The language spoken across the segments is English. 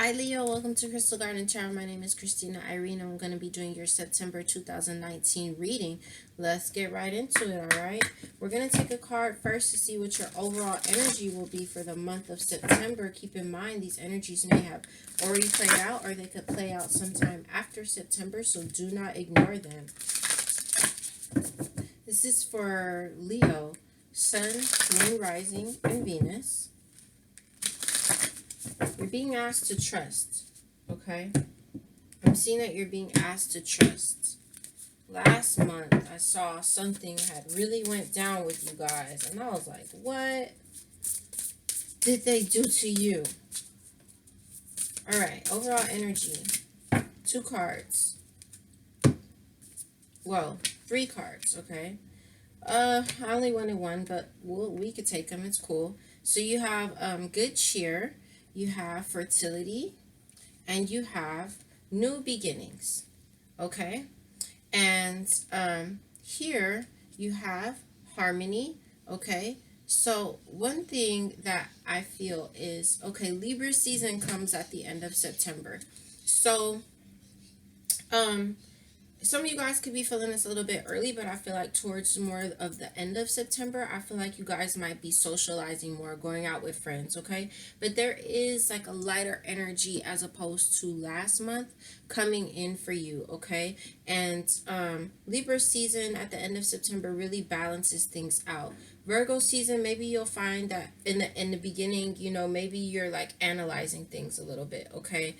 Hi Leo, welcome to Crystal Garden Tarot. My name is Christina Irene. I'm going to be doing your September 2019 reading. Let's get right into it, alright? We're going to take a card first to see what your overall energy will be for the month of September. Keep in mind these energies may have already played out or they could play out sometime after September, so do not ignore them. This is for Leo, Sun, Moon, Rising, and Venus. You're being asked to trust, okay? I'm seeing that you're being asked to trust. Last month, I saw something had really went down with you guys, and I was like, what did they do to you? Alright, overall energy. 2 cards. Well, 3 cards, okay? I only wanted 1, but we could take them. It's cool. So you have good cheer. You have fertility, and you have new beginnings, okay? And here you have harmony, okay? So one thing that I feel is, okay, Libra season comes at the end of September. So some of you guys could be feeling this a little bit early, but I feel like towards more of the end of September, I feel like you guys might be socializing more, going out with friends, okay? But there is like a lighter energy as opposed to last month coming in for you, okay? And Libra season at the end of September really balances things out. Virgo season, maybe you'll find that in the beginning, you know, maybe you're like analyzing things a little bit, okay?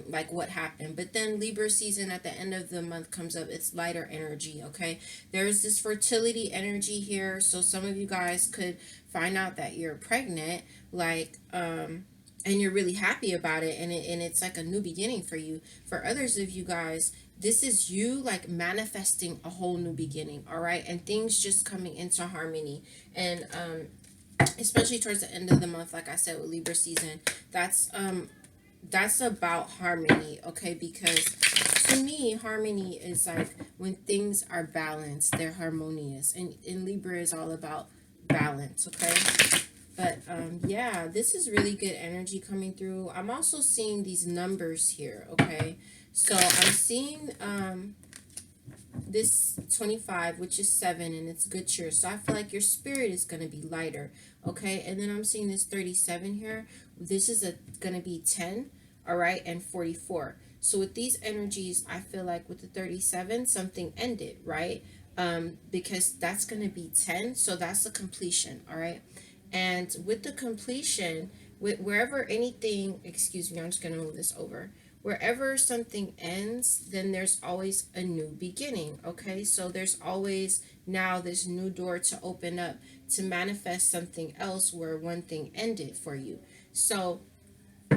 Like what happened. But then Libra season at the end of the month comes up. It's lighter energy, okay? There's this fertility energy here. So some of you guys could find out that you're pregnant, like, and you're really happy about it, and it's like a new beginning for you. For others of you guys, this is you like manifesting a whole new beginning, all right? And things just coming into harmony. And especially towards the end of the month, like I said, with Libra season, that's about harmony, okay? Because to me, harmony is like when things are balanced, they're harmonious, and Libra is all about balance, okay? But yeah, this is really good energy coming through. I'm also seeing these numbers here, okay? So I'm seeing this 25, which is 7, and it's good cheer. So I feel like your spirit is going to be lighter, okay? And then I'm seeing this 37 here. This is going to be 10, all right, and 44. So with these energies, I feel like with the 37, something ended, right? Because that's going to be 10, so that's the completion, all right? And with the completion, wherever anything, excuse me, I'm just going to move this over. Wherever something ends, then there's always a new beginning, okay? So there's always now this new door to open up to manifest something else where one thing ended for you. So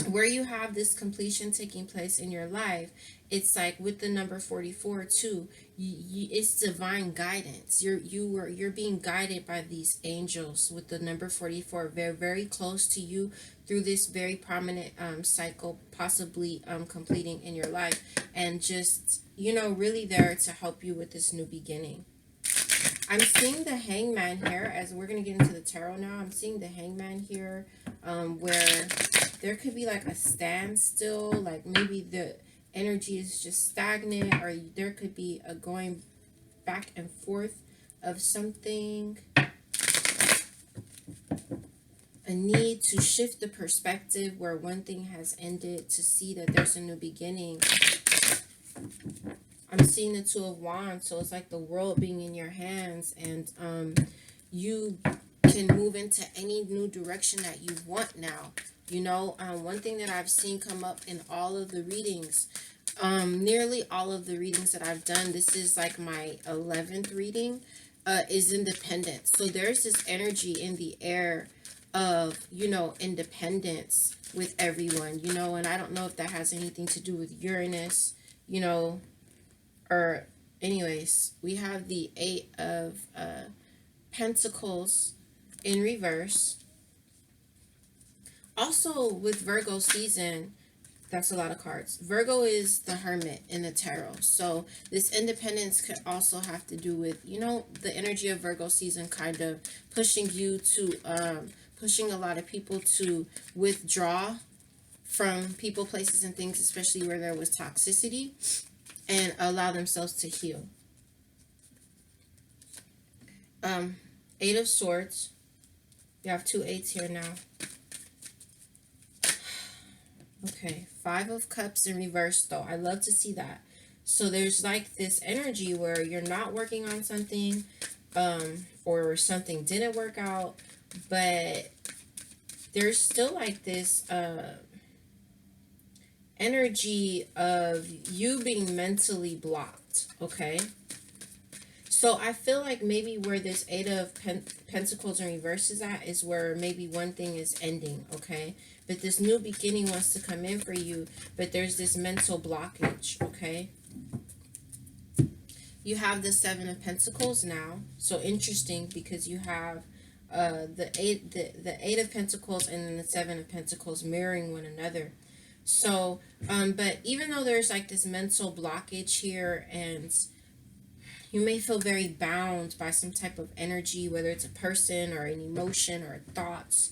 where you have this completion taking place in your life, it's like with the number 44 too, it's divine guidance. You're being guided by these angels with the number 44. They're very close to you through this very prominent cycle, possibly completing in your life, and just, you know, really there to help you with this new beginning. I'm seeing the hangman here, as we're going to get into the tarot now. I'm seeing the hangman here, where there could be like a standstill, like maybe the energy is just stagnant, or there could be a going back and forth of something, a need to shift the perspective where one thing has ended to see that there's a new beginning. I'm seeing the 2 of Wands, so it's like the world being in your hands, and you can move into any new direction that you want now. You know, one thing that I've seen come up in all of the readings, nearly all of the readings that I've done, this is like my 11th reading, is independence. So there's this energy in the air of, you know, independence with everyone, you know, and I don't know if that has anything to do with Uranus, you know, or anyways, we have the 8 of Pentacles in reverse. Also with Virgo season, that's a lot of cards. Virgo is the Hermit in the tarot. So this independence could also have to do with, you know, the energy of Virgo season kind of pushing you to, pushing a lot of people to withdraw from people, places, and things, especially where there was toxicity, and allow themselves to heal. 8 of Swords. You have 2 8s here now. Okay, 5 of Cups in reverse, though. I love to see that. So there's like this energy where you're not working on something, or something didn't work out, but there's still like this energy of you being mentally blocked, okay? So I feel like maybe where this 8 of Pentacles in reverse is at is where maybe one thing is ending, okay? But this new beginning wants to come in for you, but there's this mental blockage, okay? You have the 7 of Pentacles now. So interesting, because you have the 8 of Pentacles and then the 7 of Pentacles mirroring one another. So, but even though there's like this mental blockage here, and you may feel very bound by some type of energy, whether it's a person or an emotion or thoughts,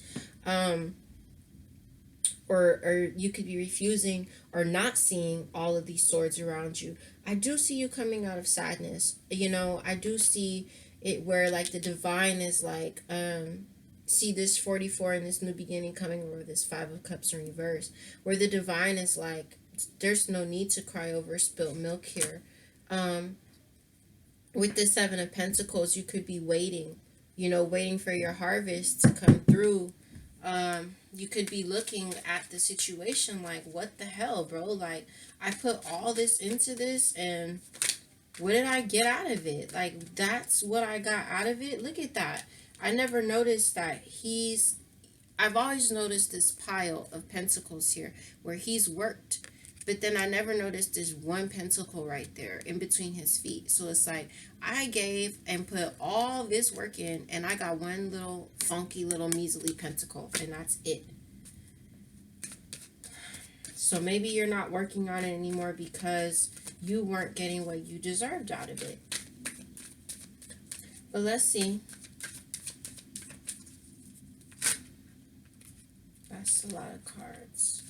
or you could be refusing or not seeing all of these swords around you. I do see you coming out of sadness. You know, I do see it where like the divine is like, see this 44 and this new beginning coming over this 5 of Cups in reverse, where the divine is like, there's no need to cry over spilled milk here. With the 7 of Pentacles, you could be waiting, you know, waiting for your harvest to come through. You could be looking at the situation like, what the hell, bro? Like, I put all this into this, and what did I get out of it? Like, that's what I got out of it. Look at that. I never noticed that I've always noticed this pile of pentacles here where he's worked. But then I never noticed this one pentacle right there in between his feet. So it's like, I gave and put all this work in, and I got one little funky little measly pentacle, and that's it. So maybe you're not working on it anymore because you weren't getting what you deserved out of it. But let's see. That's a lot of cards.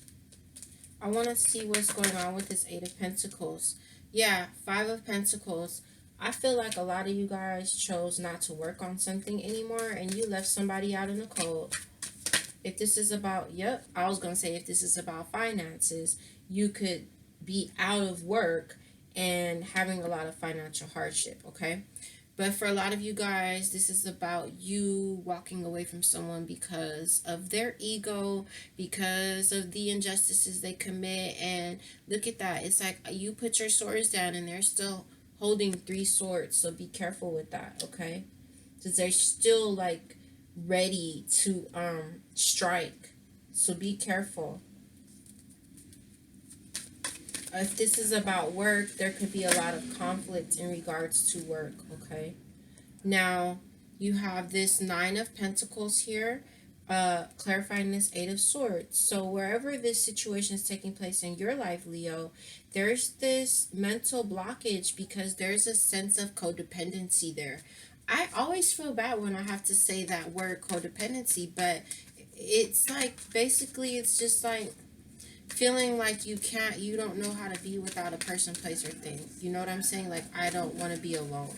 I want to see what's going on with this 8 of Pentacles. Yeah, 5 of Pentacles. I feel like a lot of you guys chose not to work on something anymore, and you left somebody out in the cold. If this is about, I was going to say if this is about finances, you could be out of work and having a lot of financial hardship, okay? But for a lot of you guys, this is about you walking away from someone because of their ego, because of the injustices they commit. And look at that. It's like you put your swords down and they're still holding 3 swords. So be careful with that, okay? Because they're still like ready to strike. So be careful. If this is about work, there could be a lot of conflict in regards to work, okay? Now, you have this 9 of Pentacles here, clarifying this 8 of Swords. So wherever this situation is taking place in your life, Leo, there's this mental blockage because there's a sense of codependency there. I always feel bad when I have to say that word codependency, but it's like, basically, it's just like, feeling like you don't know how to be without a person, place, or thing. You know what I'm saying? Like, I don't want to be alone.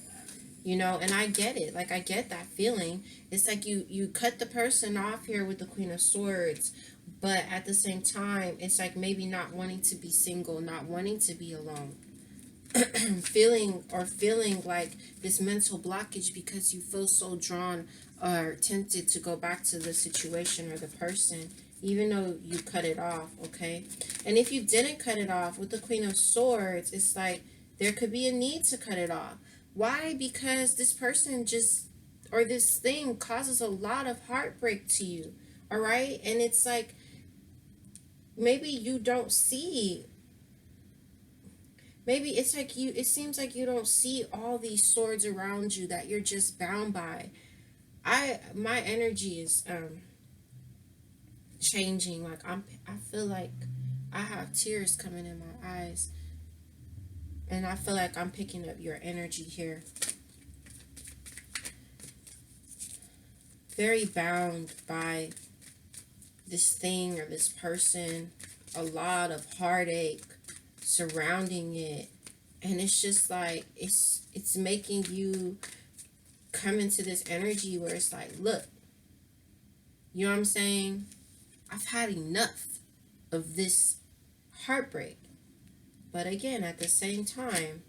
You know, and I get it. Like, I get that feeling. It's like you cut the person off here with the Queen of Swords, but at the same time, it's like maybe not wanting to be single, not wanting to be alone. feeling like this mental blockage because you feel so drawn or tempted to go back to the situation or the person, even though you cut it off, okay? And if you didn't cut it off with the Queen of Swords, it's like there could be a need to cut it off. Why? Because this person just, or this thing causes a lot of heartbreak to you, all right? And it's like, maybe you don't see, maybe it's like it seems like you don't see all these swords around you that you're just bound by. My energy is, changing. Like, I feel like I have tears coming in my eyes, and I feel like I'm picking up your energy here. Very bound by this thing or this person. a lot of heartache surrounding it. And it's just like, it's making you come into this energy where it's like, look, you know what I'm saying? I've had enough of this heartbreak. But again, at the same time,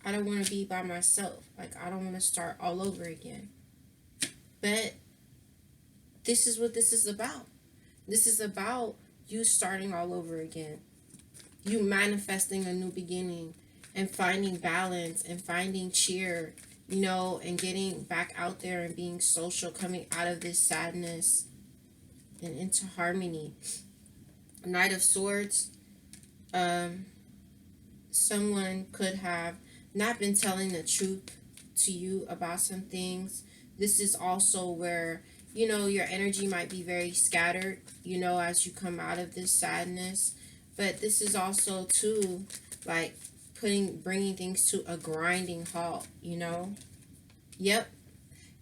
I don't want to be by myself. Like, I don't want to start all over again. But this is what this is about. This is about you starting all over again. You manifesting a new beginning and finding balance and finding cheer, you know, and getting back out there and being social, coming out of this sadness and into harmony. Knight of Swords, someone could have not been telling the truth to you about some things. This is also where, you know, your energy might be very scattered, you know, as you come out of this sadness. But this is also too, like, bringing things to a grinding halt, you know. Yep,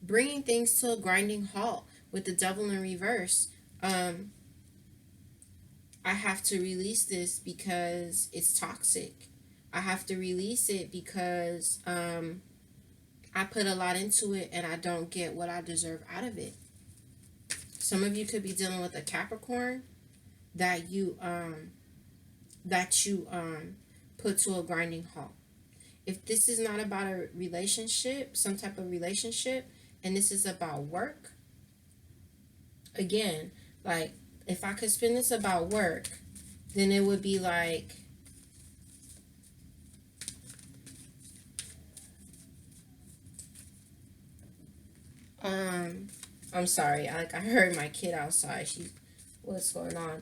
bringing things to a grinding halt with the Devil in reverse. I have to release this because it's toxic. I have to release it because I put a lot into it and I don't get what I deserve out of it. Some of you could be dealing with a Capricorn that you put to a grinding halt. If this is not about a relationship, some type of relationship, and this is about work, again, like, if I could spin this about work, then it would be like, I'm sorry, I heard my kid outside. What's going on?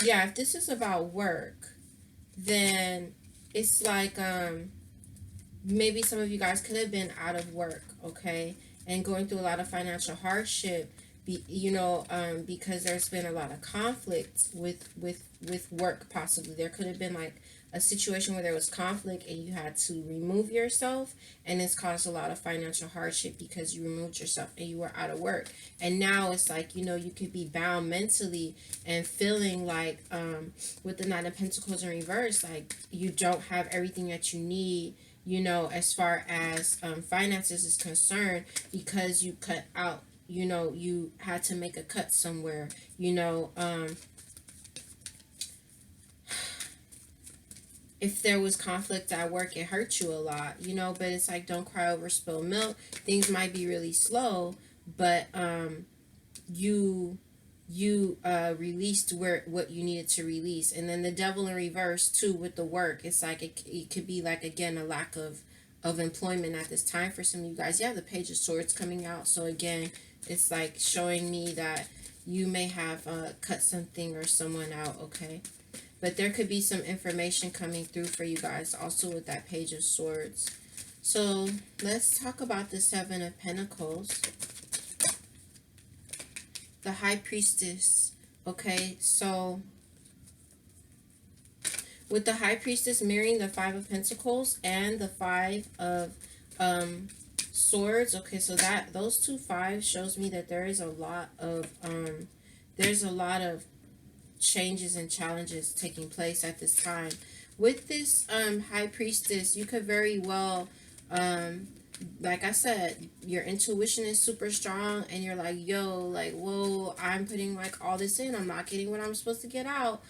Yeah, if this is about work, then it's like, maybe some of you guys could have been out of work, okay, and going through a lot of financial hardship, because there's been a lot of conflict with work. Possibly there could have been like a situation where there was conflict and you had to remove yourself, and it's caused a lot of financial hardship because you removed yourself and you were out of work. And now it's like, you could be bound mentally and feeling like, with the Nine of Pentacles in reverse, like you don't have everything that you need, as far as finances is concerned, because you cut out, you had to make a cut somewhere, if there was conflict at work, it hurt you a lot, but it's like, don't cry over spilled milk. Things might be really slow, but you released what you needed to release. And then the Devil in reverse too with the work. It's like it could be like, again, a lack of employment at this time for some of you guys. Yeah, the Page of Swords coming out. So again, it's like showing me that you may have cut something or someone out, okay? But there could be some information coming through for you guys also with that Page of Swords. So let's talk about the Seven of Pentacles. The High Priestess, okay? So with the High Priestess mirroring the Five of Pentacles and the Five of Swords, okay, so that those two fives shows me that there is a lot of changes and challenges taking place at this time. With this High Priestess, you could very well, like I said, your intuition is super strong and you're like, yo, like, whoa, I'm putting like all this in, I'm not getting what I'm supposed to get out,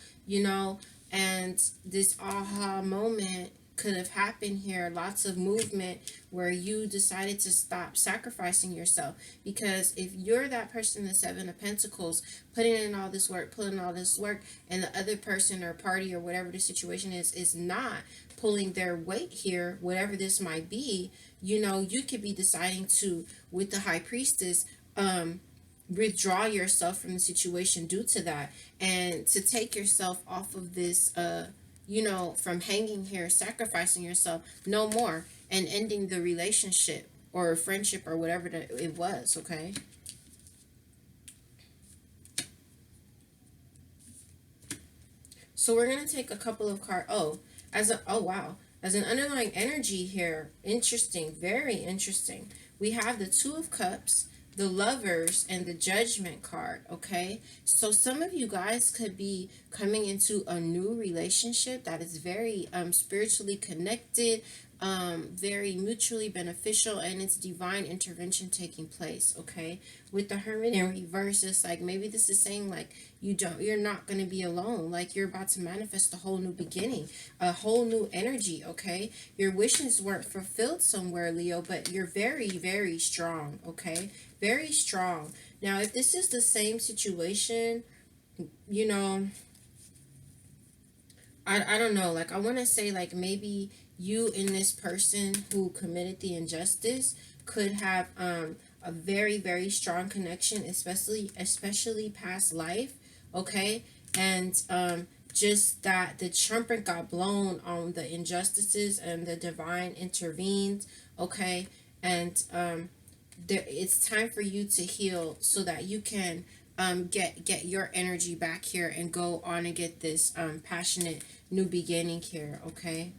and this aha moment could have happened here. Lots of movement where you decided to stop sacrificing yourself, because if you're that person, the Seven of Pentacles, putting in all this work, and the other person or party or whatever the situation is not pulling their weight here, whatever this might be, you could be deciding to, with the High Priestess, withdraw yourself from the situation due to that, and to take yourself off of this, from hanging here, sacrificing yourself, no more, and ending the relationship or friendship or whatever that it was, okay? So we're going to take a couple of cards. Wow. As an underlying energy here, interesting, very interesting. We have the Two of Cups, the Lovers and the Judgment card, okay? So some of you guys could be coming into a new relationship that is very spiritually connected, very mutually beneficial, and it's divine intervention taking place, okay? With the Hermit in reverse, it's like maybe this is saying like you're not going to be alone, like you're about to manifest a whole new beginning, a whole new energy, okay? Your wishes weren't fulfilled somewhere, Leo, but you're very, very strong, okay? Very strong. Now, if this is the same situation, you know, I don't know, like I want to say like maybe you and this person who committed the injustice could have a very, very strong connection, especially past life, okay? And just that the trumpet got blown on the injustices and the divine intervened, okay? And it's time for you to heal so that you can get your energy back here and go on and get this passionate new beginning here, okay?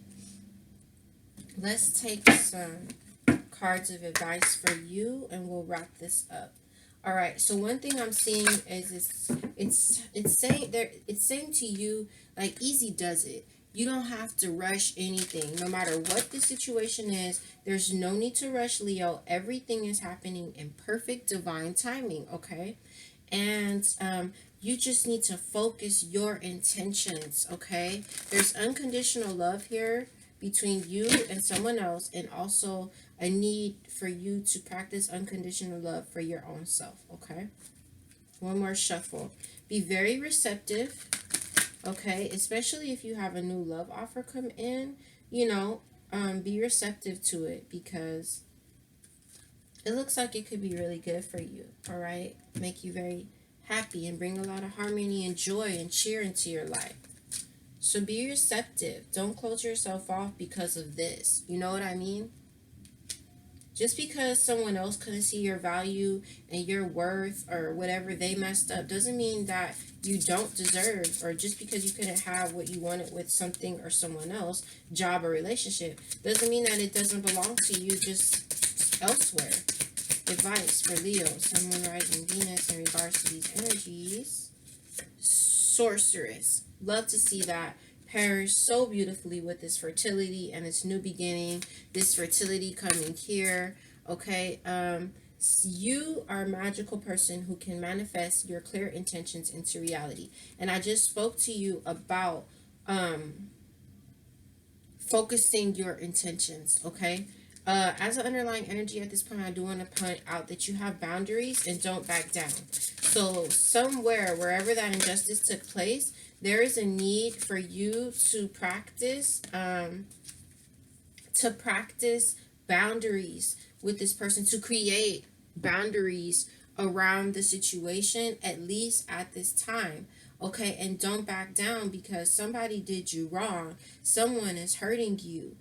Let's take some cards of advice for you and we'll wrap this up. All right, so one thing I'm seeing is it's saying to you like easy does it. You don't have to rush anything. No matter what the situation is, there's no need to rush, Leo. Everything is happening in perfect divine timing, okay? And you just need to focus your intentions, okay? There's unconditional love here between you and someone else, and also a need for you to practice unconditional love for your own self, okay? One more shuffle. Be very receptive, okay? Especially if you have a new love offer come in, be receptive to it because it looks like it could be really good for you, all right? Make you very happy and bring a lot of harmony and joy and cheer into your life. So be receptive. Don't close yourself off because of this. You know what I mean? Just because someone else couldn't see your value and your worth or whatever they messed up doesn't mean that you don't deserve, or just because you couldn't have what you wanted with something or someone else, job or relationship, doesn't mean that it doesn't belong to you just elsewhere. Advice for Leo, Sun, Moon, Rising, Venus in regards to these energies. Sorceress. Love to see that pairs so beautifully with this fertility and its new beginning. This fertility coming here. Okay. You are a magical person who can manifest your clear intentions into reality. And I just spoke to you about focusing your intentions. Okay. As an underlying energy at this point, I do want to point out that you have boundaries and don't back down. So somewhere, wherever that injustice took place, there is a need for you to practice boundaries with this person, to create boundaries around the situation, at least at this time. Okay, and don't back down because somebody did you wrong. Someone is hurting you.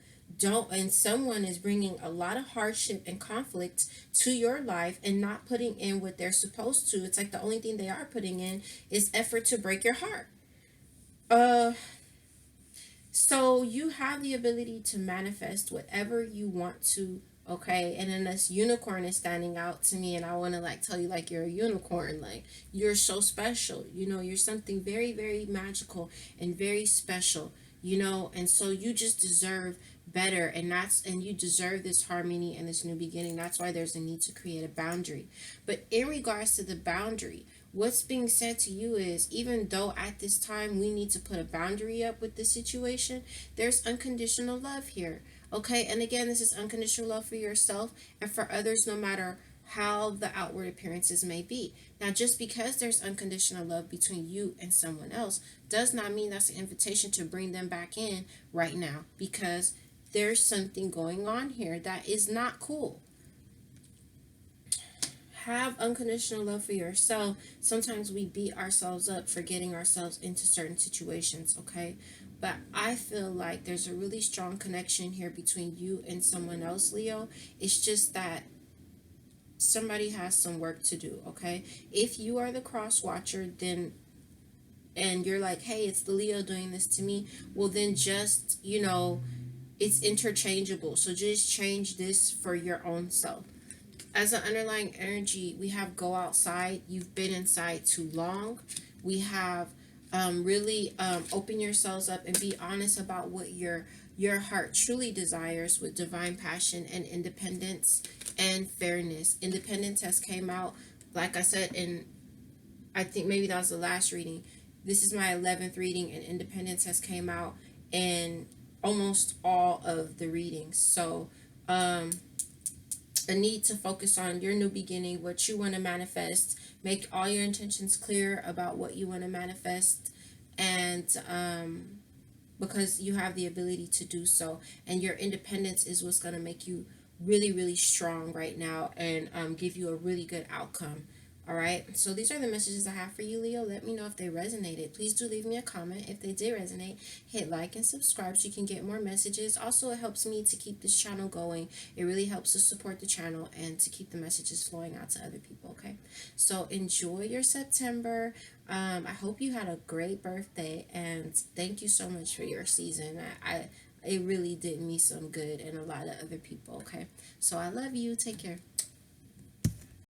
And someone is bringing a lot of hardship and conflict to your life and not putting in what they're supposed to. It's like the only thing they are putting in is effort to break your heart. So you have the ability to manifest whatever you want to, okay? And then this unicorn is standing out to me, and I want to like tell you like you're a unicorn, like you're so special, you're something very, very magical and very special, and so you just deserve better, and you deserve this harmony and this new beginning. That's why there's a need to create a boundary. But in regards to the boundary, what's being said to you is, even though at this time we need to put a boundary up with the situation, there's unconditional love here, okay? And again, this is unconditional love for yourself and for others, no matter how the outward appearances may be. Now, just because there's unconditional love between you and someone else does not mean that's an invitation to bring them back in right now, because there's something going on here that is not cool. Have unconditional love for yourself. Sometimes we beat ourselves up for getting ourselves into certain situations, okay? But I feel like there's a really strong connection here between you and someone else, Leo. It's just that somebody has some work to do, okay? If you are the cross watcher, then, and you're like, hey, it's the Leo doing this to me, well, then just, it's interchangeable. So just change this for your own self. As an underlying energy, we have go outside. You've been inside too long. We have really open yourselves up and be honest about what your heart truly desires with divine passion and independence and fairness. Independence has came out, like I said, in I think maybe that was the last reading. This is my 11th reading, and independence has came out in almost all of the readings. So a need to focus on your new beginning, what you want to manifest, make all your intentions clear about what you want to manifest, and because you have the ability to do so, and your independence is what's going to make you really, really strong right now, and give you a really good outcome. All right, so these are the messages I have for you, Leo. Let me know if they resonated. Please do leave me a comment. If they did resonate, hit like and subscribe so you can get more messages. Also, it helps me to keep this channel going. It really helps to support the channel and to keep the messages flowing out to other people, okay? So enjoy your September. I hope you had a great birthday, and thank you so much for your season. It really did me some good and a lot of other people, okay? So I love you. Take care.